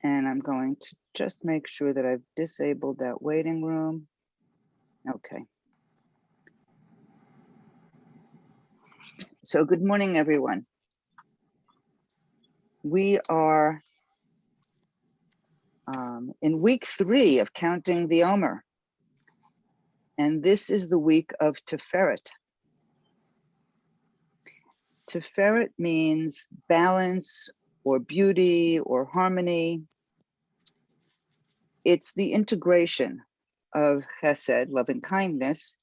And I'm going to just make sure that I've disabled that waiting room. Okay. So good morning, everyone. We are in week 3 of counting the Omer. And this is the week of Tiferet. Tiferet means balance or beauty or harmony. It's the integration of chesed, loving kindness,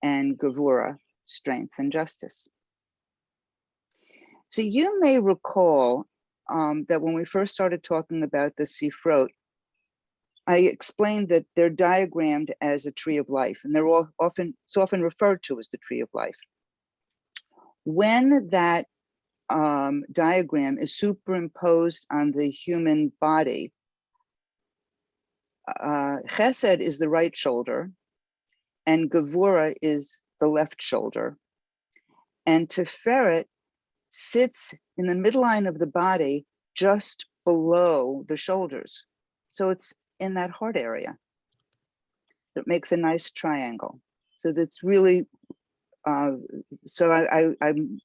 and gevura, strength and justice. So you may recall that when we first started talking about the Sifrot, I explained that they're diagrammed as a tree of life, and they're often referred to as the tree of life. When that diagram is superimposed on the human body, chesed is the right shoulder, and gevura is the left shoulder, and tiferet sits in the midline of the body just below the shoulders. So it's in that heart area. It makes a nice triangle. So that's really, so I'm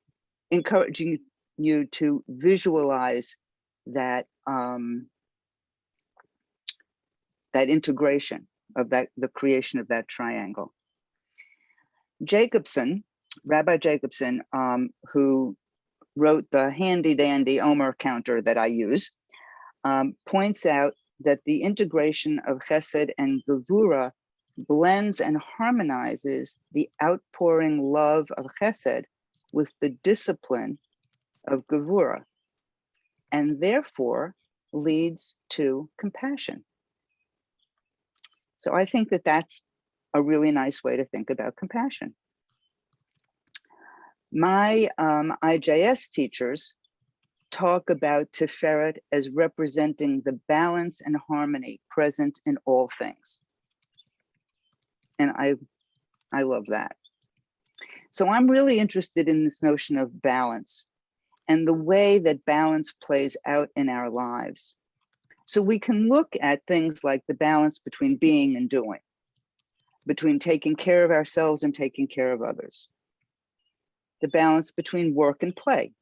encouraging you to visualize that, that integration of that, the creation of that triangle. Jacobson, Rabbi Jacobson, who wrote the handy dandy Omer counter that I use, points out that the integration of chesed and gevura blends and harmonizes the outpouring love of chesed with the discipline of gevura, and therefore leads to compassion. So I think that that's a really nice way to think about compassion. My IJS teachers talk about Tiferet as representing the balance and harmony present in all things. And I love that. So I'm really interested in this notion of balance and the way that balance plays out in our lives. So we can look at things like the balance between being and doing, between taking care of ourselves and taking care of others, the balance between work and play,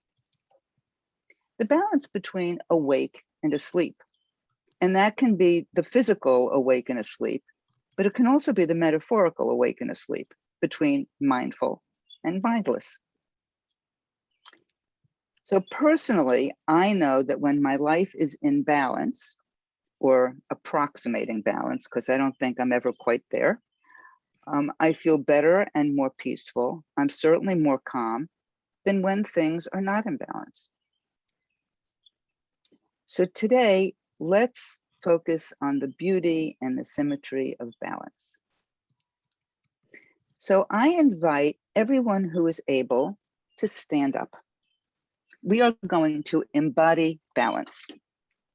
the balance between awake and asleep. And that can be the physical awake and asleep, but it can also be the metaphorical awake and asleep, between mindful and mindless. So personally, I know that when my life is in balance, or approximating balance, because I don't think I'm ever quite there, I feel better and more peaceful. I'm certainly more calm than when things are not in balance. So today, let's focus on the beauty and the symmetry of balance. So I invite everyone who is able to stand up. We are going to embody balance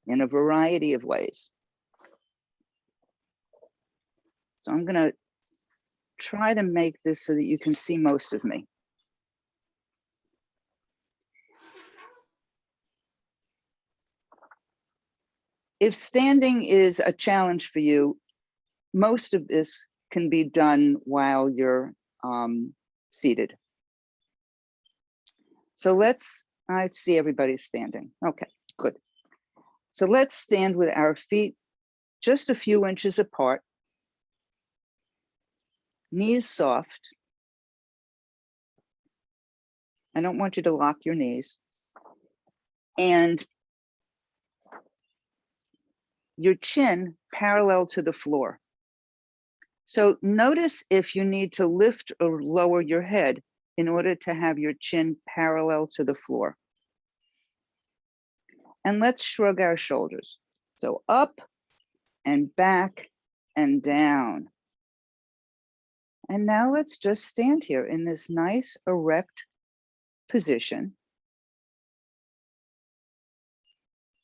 in a variety of ways. So I'm going to try to make this so that you can see most of me. If standing is a challenge for you, most of this can be done while you're seated. So I see everybody standing. Okay, good. So let's stand with our feet just a few inches apart, knees soft. I don't want you to lock your knees. And your chin parallel to the floor. So notice if you need to lift or lower your head in order to have your chin parallel to the floor. And let's shrug our shoulders. So up and back and down. And now let's just stand here in this nice erect position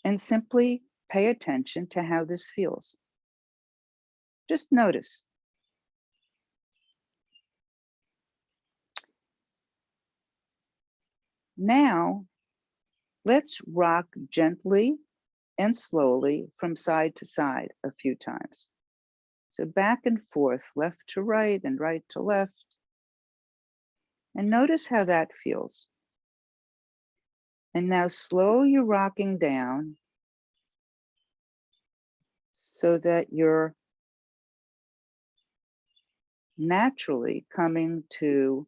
and simply pay attention to how this feels. Just notice. Now, let's rock gently and slowly from side to side a few times. So back and forth, left to right and right to left. And notice how that feels. And now slow your rocking down so that you're naturally coming to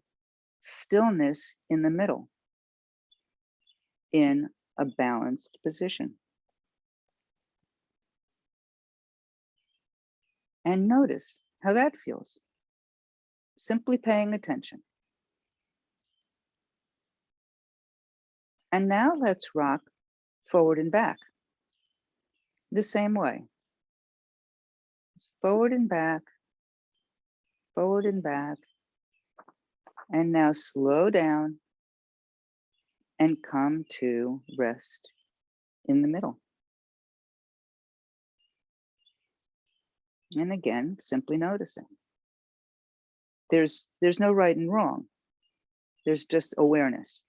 stillness in the middle in a balanced position. And notice how that feels. Simply paying attention. And now let's rock forward and back the same way. Forward and back, forward and back. And now slow down and come to rest in the middle. And again, simply noticing. There's no right and wrong. There's just awareness.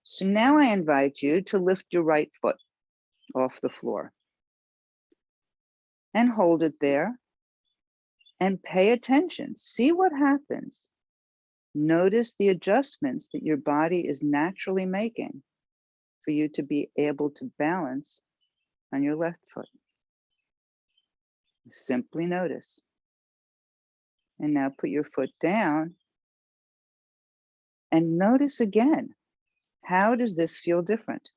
So now I invite you to lift your right foot off the floor and hold it there and pay attention. See what happens. Notice the adjustments that your body is naturally making for you to be able to balance on your left foot. Simply notice. And now put your foot down and notice again. How does this feel different?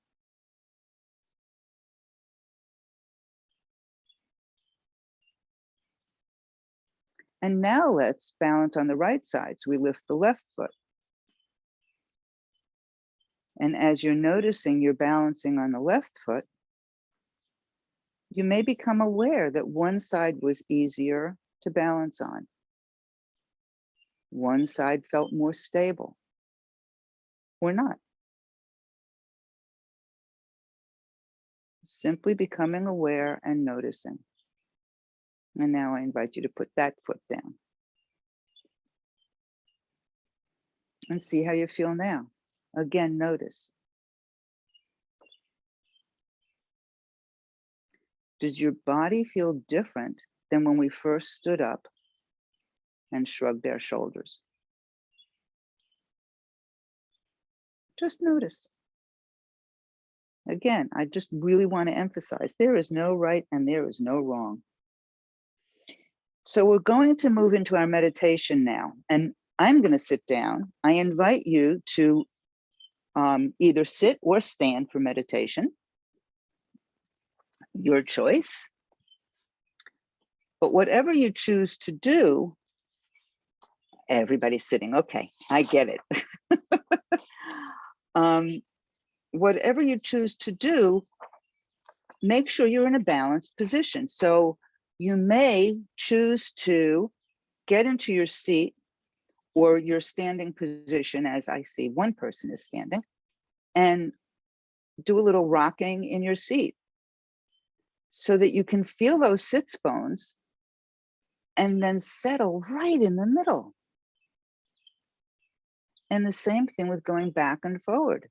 And now let's balance on the right side. So we lift the left foot. And as you're noticing you're balancing on the left foot, you may become aware that one side was easier to balance on. One side felt more stable or not. Simply becoming aware and noticing. And now I invite you to put that foot down. And see how you feel now. Again, notice. Does your body feel different than when we first stood up and shrugged our shoulders? Just notice. Again, I just really want to emphasize there is no right and there is no wrong. So we're going to move into our meditation now, and I'm going to sit down. I invite you to either sit or stand for meditation, your choice. But whatever you choose to do, everybody's sitting. Okay, I get it. Whatever you choose to do, make sure you're in a balanced position. So you may choose to get into your seat or your standing position, as I see one person is standing, and do a little rocking in your seat so that you can feel those sits bones and then settle right in the middle. And the same thing with going back and forward.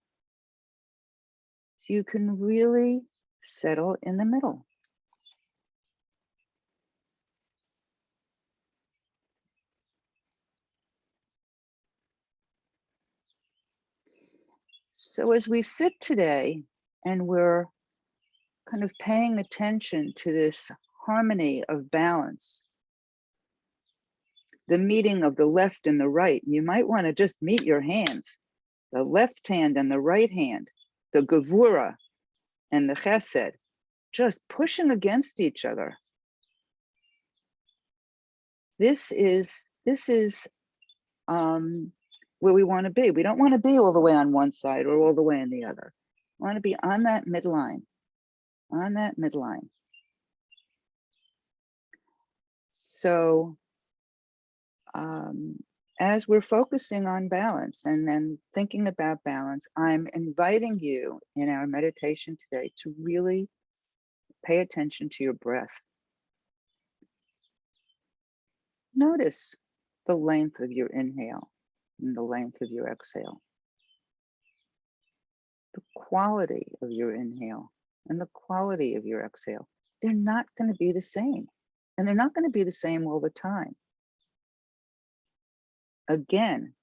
You can really settle in the middle. So as we sit today and we're kind of paying attention to this harmony of balance, the meeting of the left and the right, you might want to just meet your hands, the left hand and the right hand, the gevura and the chesed, just pushing against each other. This is where we want to be. We don't want to be all the way on one side or all the way on the other. We want to be on that midline, on that midline. So as we're focusing on balance and then thinking about balance, I'm inviting you in our meditation today to really pay attention to your breath. Notice the length of your inhale and the length of your exhale. quality of your inhale and the quality of your exhale, they're not going to be the same. And they're not going to be the same all the time. Again,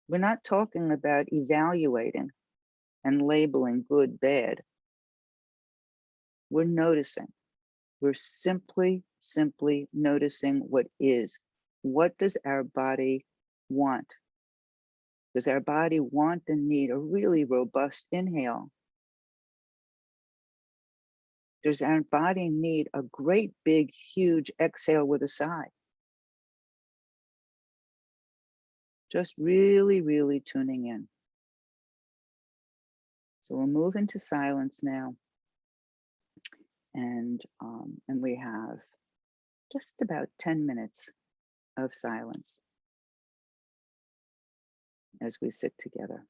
we're not talking about evaluating and labeling good, bad. We're noticing. We're simply noticing what is. What does our body want? Does our body want and need a really robust inhale? Does our body need a great, big, huge exhale with a sigh? Just really tuning in. So we'll move into silence now. And we have just about 10 minutes of silence as we sit together.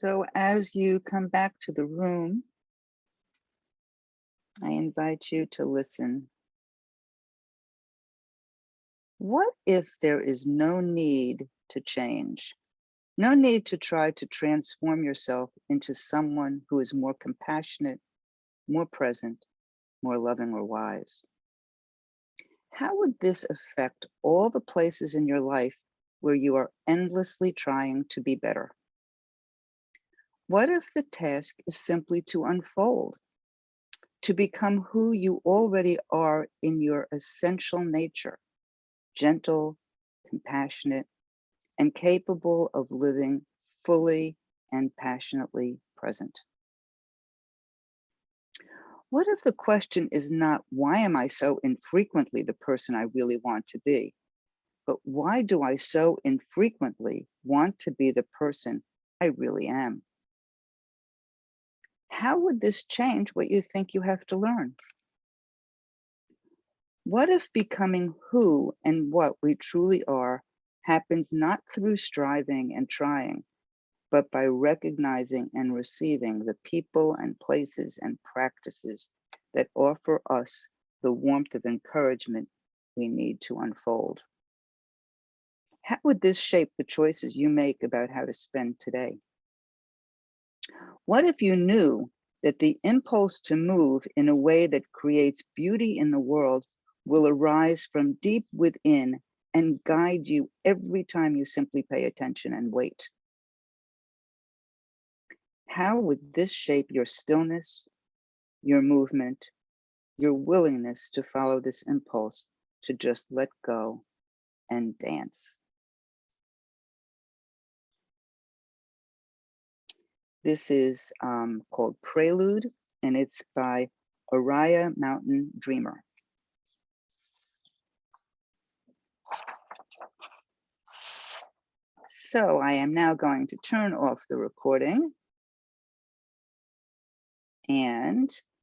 So as you come back to the room, I invite you to listen. What if there is no need to change? No need to try to transform yourself into someone who is more compassionate, more present, more loving or wise. How would this affect all the places in your life where you are endlessly trying to be better? What if the task is simply to unfold, to become who you already are in your essential nature, gentle, compassionate, and capable of living fully and passionately present? What if the question is not, why am I so infrequently the person I really want to be? But why do I so infrequently want to be the person I really am? How would this change what you think you have to learn? What if becoming who and what we truly are happens not through striving and trying, but by recognizing and receiving the people and places and practices that offer us the warmth of encouragement we need to unfold? How would this shape the choices you make about how to spend today? What if you knew that the impulse to move in a way that creates beauty in the world will arise from deep within and guide you every time you simply pay attention and wait? How would this shape your stillness, your movement, your willingness to follow this impulse to just let go and dance? This is called Prelude, and it's by Araya Mountain Dreamer. So I am now going to turn off the recording, and